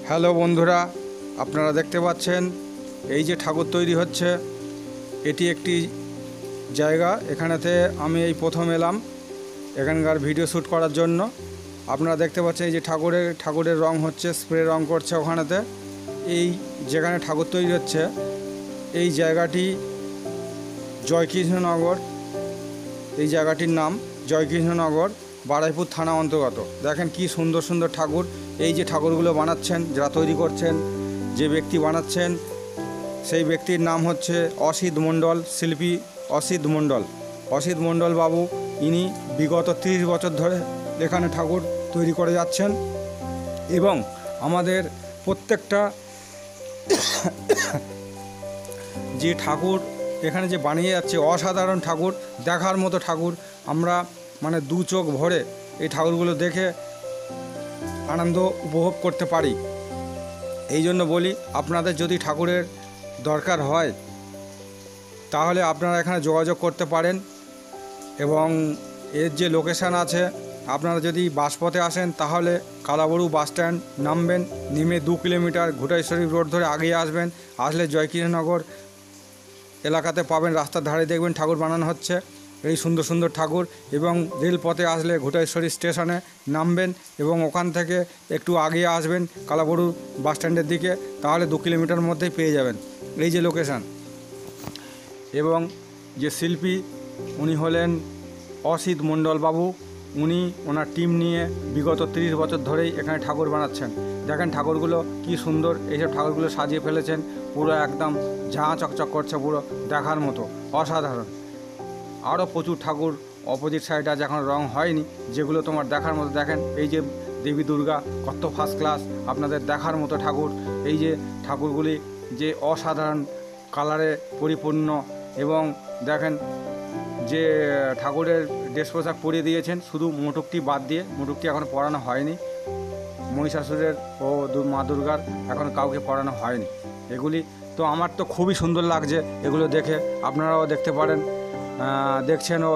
Hello বন্ধুরা, আপনারা দেখতে পাচ্ছেন এই যে ঠাকুর তৈরি হচ্ছে, এটি একটি জায়গা। এখানেতে আমি এই প্রথম এলাম এখানকার ভিডিও শ্যুট করার জন্য। আপনারা দেখতে পাচ্ছেন এই যে ঠাকুরের রং হচ্ছে, স্প্রে রং করছে ওখানেতে। এই যেখানে ঠাকুর তৈরি হচ্ছে এই জায়গাটি জয়কৃষ্ণনগর, এই জায়গাটির নাম জয়কৃষ্ণনগর, বারুইপুর থানা অন্তর্গত। দেখেন কি সুন্দর সুন্দর ঠাকুর। এই যে ঠাকুরগুলো বানাচ্ছেন, যারা তৈরি করছেন, যে ব্যক্তি বানাচ্ছেন সেই ব্যক্তির নাম হচ্ছে অসিত মণ্ডল, শিল্পী অসিত মণ্ডল। অসিত মণ্ডল বাবু ইনি বিগত 30 বছর ধরে এখানে ঠাকুর তৈরি করে যাচ্ছেন এবং আমাদের প্রত্যেকটা যে ঠাকুর এখানে যে বানিয়ে যাচ্ছে অসাধারণ ঠাকুর, দেখার মতো ঠাকুর। আমরা মানে দু চোখ ভরে এই ঠাকুরগুলো দেখে আনন্দ উপভোগ করতে পারি। এই জন্য বলি, আপনাদের যদি ঠাকুরের দরকার হয় তাহলে আপনারা এখানে যোগাযোগ করতে পারেন। এবং এর যে লোকেশান আছে, আপনারা যদি বাসপথে আসেন তাহলে কালাবড়ু বাস স্ট্যান্ড নামবেন, নেমে 2 কিলোমিটার ঘুটাই শরীফ রোড ধরে আগিয়ে আসবেন। আসলে জয়কৃষ্ণনগর এলাকাতে পাবেন, রাস্তার ধারে দেখবেন ঠাকুর বানানো হচ্ছে, এই সুন্দর সুন্দর ঠাকুর। এবং রেলপথে আসলে ঘুটাইশ্বরী স্টেশনে নামবেন এবং ওখান থেকে একটু আগিয়ে আসবেন কালাবড়ু বাস স্ট্যান্ডের দিকে, তাহলে 2 কিলোমিটার মধ্যেই পেয়ে যাবেন এই যে লোকেশান। এবং যে শিল্পী উনি হলেন অসিত মণ্ডল বাবু। উনি ওনার টিম নিয়ে বিগত 30 বছর ধরেই এখানে ঠাকুর বানাচ্ছেন। দেখেন ঠাকুরগুলো কি সুন্দর, এইসব ঠাকুরগুলো সাজিয়ে ফেলেছেন, পুরো একদম ঝাঁ চকচক করছে, পুরো দেখার মতো অসাধারণ। আরও প্রচুর ঠাকুর অপোজিট সাইডে আছে, এখন রং হয়নি, যেগুলো তোমার দেখার মতো। দেখেন এই যে দেবী দুর্গা, কত ফার্স্ট ক্লাস, আপনাদের দেখার মতো ঠাকুর। এই যে ঠাকুরগুলি যে অসাধারণ কালারে পরিপূর্ণ। এবং দেখেন যে ঠাকুরের ড্রেস পোশাক পরিয়ে দিয়েছেন, শুধু মুটুকটি বাদ দিয়ে, মুটুকটি এখন পরানো হয়নি। মহিষাসুরের ও মা দুর্গার এখন কাউকে পরানো হয়নি। এগুলি তো আমার তো খুবই সুন্দর লাগছে এগুলো দেখে, আপনারাও দেখতে পারেন, দেখছেন ও